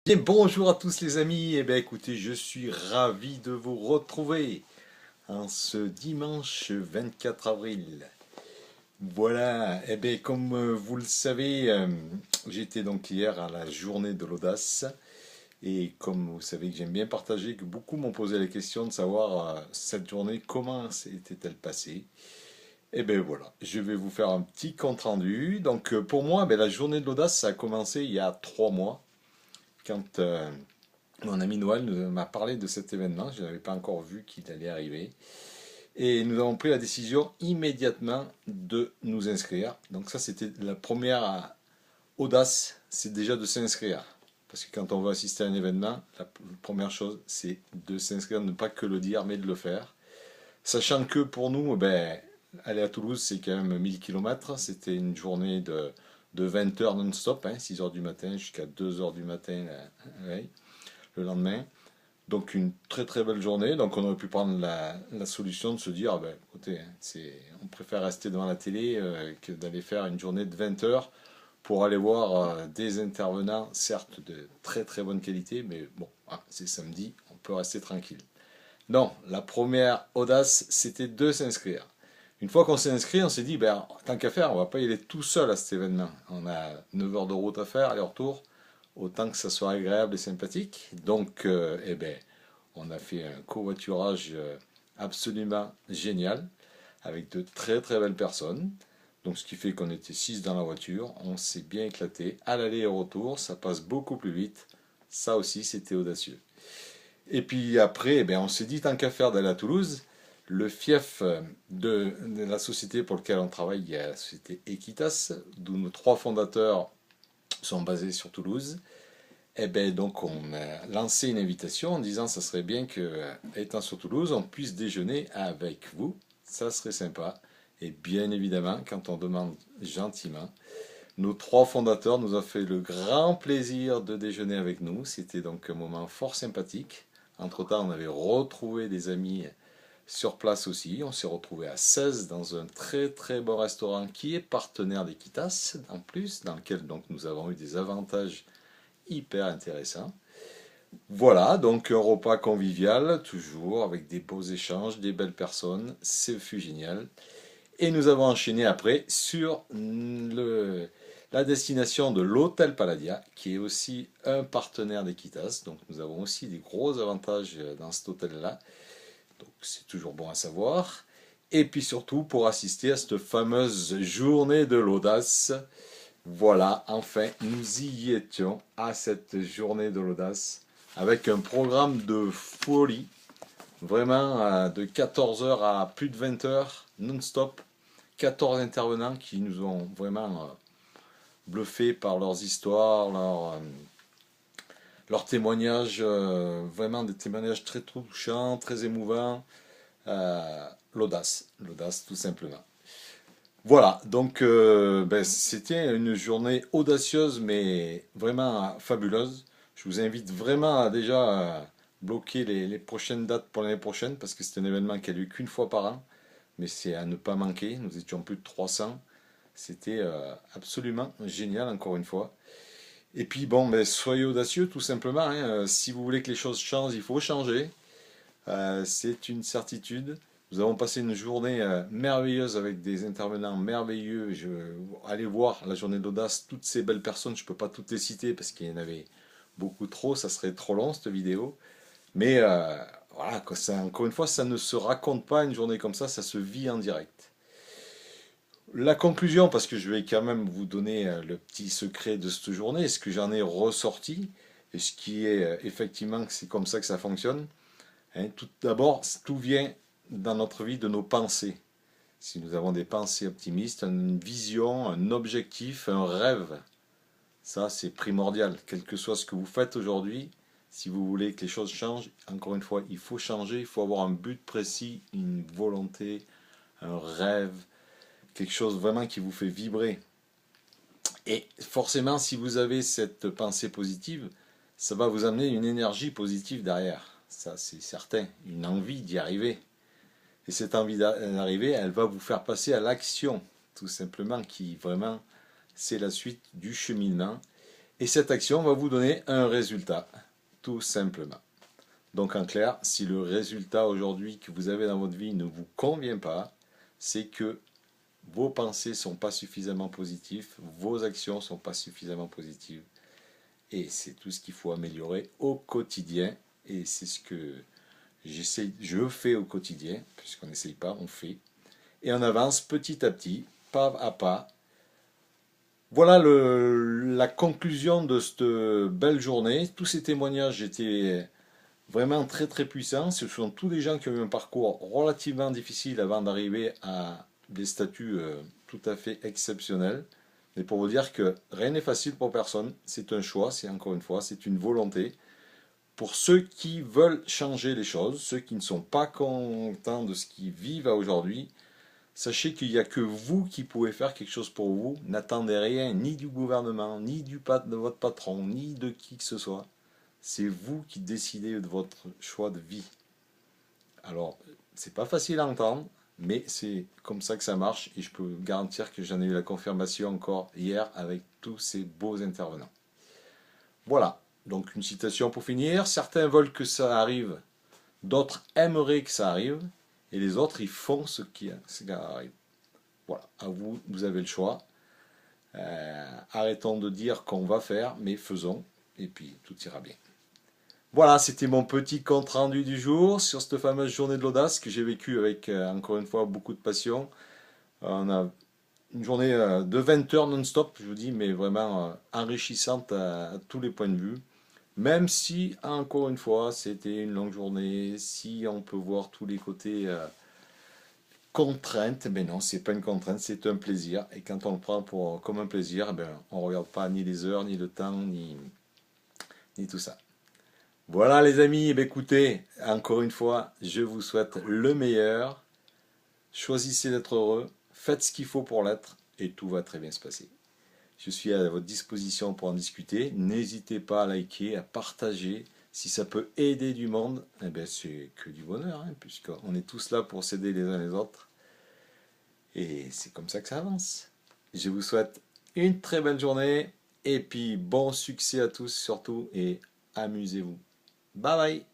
Bien, bonjour à tous les amis, eh bien écoutez, je suis ravi de vous retrouver en ce dimanche 24 avril. Voilà, eh bien comme vous le savez, j'étais donc hier à la journée de l'audace et comme vous savez que j'aime bien partager, que beaucoup m'ont posé la question de savoir cette journée comment s'était-elle passée. Eh bien voilà, je vais vous faire un petit compte rendu. Donc pour moi, ben, la journée de l'audace, ça a commencé il y a 3 mois quand mon ami Noël m'a parlé de cet événement, je n'avais pas encore vu qu'il allait arriver. Et nous avons pris la décision immédiatement de nous inscrire. Donc ça, c'était la première audace, c'est déjà de s'inscrire. Parce que quand on veut assister à un événement, la première chose, c'est de s'inscrire, ne pas que le dire, mais de le faire. Sachant que pour nous, ben, aller à Toulouse, c'est quand même 1000 km. C'était une journée de 20 heures non-stop, 6 heures du matin jusqu'à 2 heures du matin le lendemain. Donc une très très belle journée. Donc on aurait pu prendre la solution de se dire, ah ben, écoutez, on préfère rester devant la télé que d'aller faire une journée de 20 heures pour aller voir des intervenants, certes de très très bonne qualité, mais bon, c'est samedi, on peut rester tranquille. Non, la première audace, c'était de s'inscrire. Une fois qu'on s'est inscrit, on s'est dit, ben, tant qu'à faire, on va pas y aller tout seul à cet événement. On a 9 heures de route à faire, aller-retour, autant que ça soit agréable et sympathique. Donc, eh ben, on a fait un covoiturage absolument génial, avec de très très belles personnes. Donc, ce qui fait qu'on était 6 dans la voiture, on s'est bien éclaté. À l'aller et au retour, ça passe beaucoup plus vite. Ça aussi, c'était audacieux. Et puis après, eh bien, on s'est dit, tant qu'à faire d'aller à Toulouse, le fief de la société pour laquelle on travaille, il y a la société Equitas, d'où nos 3 fondateurs sont basés sur Toulouse. Et bien donc on a lancé une invitation en disant ça serait bien que, étant sur Toulouse, on puisse déjeuner avec vous. Ça serait sympa. Et bien évidemment, quand on demande gentiment, nos 3 fondateurs nous ont fait le grand plaisir de déjeuner avec nous. C'était donc un moment fort sympathique. Entre-temps, on avait retrouvé des amis sur place aussi. On s'est retrouvé à 16 dans un très très bon restaurant qui est partenaire d'Equitas en plus, dans lequel donc nous avons eu des avantages hyper intéressants. Voilà, donc un repas convivial, toujours avec des beaux échanges, des belles personnes, ce fut génial. Et nous avons enchaîné après sur la destination de l'Hôtel Palladia, qui est aussi un partenaire d'Equitas. Donc nous avons aussi des gros avantages dans cet hôtel-là. Donc c'est toujours bon à savoir. Et puis surtout pour assister à cette fameuse journée de l'audace. Voilà, enfin, nous y étions à cette journée de l'audace avec un programme de folie, vraiment de 14 heures à plus de 20 heures non-stop. 14 intervenants qui nous ont vraiment bluffés par leurs histoires, leurs témoignages, vraiment des témoignages très touchants, très émouvants. L'audace tout simplement. Voilà, donc ben, c'était une journée audacieuse mais vraiment fabuleuse. Je vous invite vraiment à déjà bloquer les prochaines dates pour l'année prochaine parce que c'est un événement qui a lieu qu'une fois par an, mais c'est à ne pas manquer. Nous étions plus de 300. C'était absolument génial encore une fois. Et puis bon, ben, soyez audacieux tout simplement, hein. Si vous voulez que les choses changent, il faut changer. C'est une certitude. Nous avons passé une journée merveilleuse avec des intervenants merveilleux. Allez voir la journée d'audace, toutes ces belles personnes. Je ne peux pas toutes les citer parce qu'il y en avait beaucoup trop. Ça serait trop long cette vidéo. Mais voilà, encore une fois, ça ne se raconte pas une journée comme ça se vit en direct. La conclusion, parce que je vais quand même vous donner le petit secret de cette journée, ce que j'en ai ressorti, et ce qui est effectivement, c'est comme ça que ça fonctionne. Hein, tout d'abord, tout vient dans notre vie de nos pensées. Si nous avons des pensées optimistes, une vision, un objectif, un rêve, ça c'est primordial. Quel que soit ce que vous faites aujourd'hui, si vous voulez que les choses changent, encore une fois, il faut changer, il faut avoir un but précis, une volonté, un rêve, quelque chose vraiment qui vous fait vibrer. Et forcément, si vous avez cette pensée positive, ça va vous amener une énergie positive derrière. Ça, c'est certain. Une envie d'y arriver. Et cette envie d'arriver, elle va vous faire passer à l'action, tout simplement, qui vraiment, c'est la suite du cheminement. Et cette action va vous donner un résultat, tout simplement. Donc en clair, si le résultat aujourd'hui que vous avez dans votre vie ne vous convient pas, c'est que vos pensées ne sont pas suffisamment positives, vos actions ne sont pas suffisamment positives. Et c'est tout ce qu'il faut améliorer au quotidien. Et c'est ce que je fais au quotidien, puisqu'on n'essaye pas, on fait. Et on avance petit à petit, pas à pas. Voilà la conclusion de cette belle journée. Tous ces témoignages étaient vraiment très très puissants. Ce sont tous des gens qui ont eu un parcours relativement difficile avant d'arriver à des statuts tout à fait exceptionnels. Mais pour vous dire que rien n'est facile pour personne, c'est un choix, c'est encore une fois, c'est une volonté. Pour ceux qui veulent changer les choses, ceux qui ne sont pas contents de ce qu'ils vivent aujourd'hui, sachez qu'il n'y a que vous qui pouvez faire quelque chose pour vous. N'attendez rien, ni du gouvernement, ni de votre patron, ni de qui que ce soit. C'est vous qui décidez de votre choix de vie. Alors, c'est pas facile à entendre, mais c'est comme ça que ça marche et je peux vous garantir que j'en ai eu la confirmation encore hier avec tous ces beaux intervenants. Voilà, donc une citation pour finir. Certains veulent que ça arrive, d'autres aimeraient que ça arrive, et les autres, ils font ce qui arrive. Voilà, à vous, vous avez le choix. Arrêtons de dire qu'on va faire, mais faisons, et puis tout ira bien. Voilà, c'était mon petit compte rendu du jour sur cette fameuse journée de l'audace que j'ai vécue avec, encore une fois, beaucoup de passion. On a une journée de 20 heures non-stop, je vous dis, mais vraiment enrichissante à tous les points de vue. Même si, encore une fois, c'était une longue journée, si on peut voir tous les côtés contraintes, mais non, c'est pas une contrainte, c'est un plaisir. Et quand on le prend comme un plaisir, eh ben, on ne regarde pas ni les heures, ni le temps, ni tout ça. Voilà les amis, eh bien, écoutez, encore une fois, je vous souhaite le meilleur. Choisissez d'être heureux, faites ce qu'il faut pour l'être, et tout va très bien se passer. Je suis à votre disposition pour en discuter. N'hésitez pas à liker, à partager. Si ça peut aider du monde, eh bien c'est que du bonheur, hein, puisqu'on est tous là pour s'aider les uns les autres. Et c'est comme ça que ça avance. Je vous souhaite une très belle journée, et puis bon succès à tous surtout, et amusez-vous. Bye bye.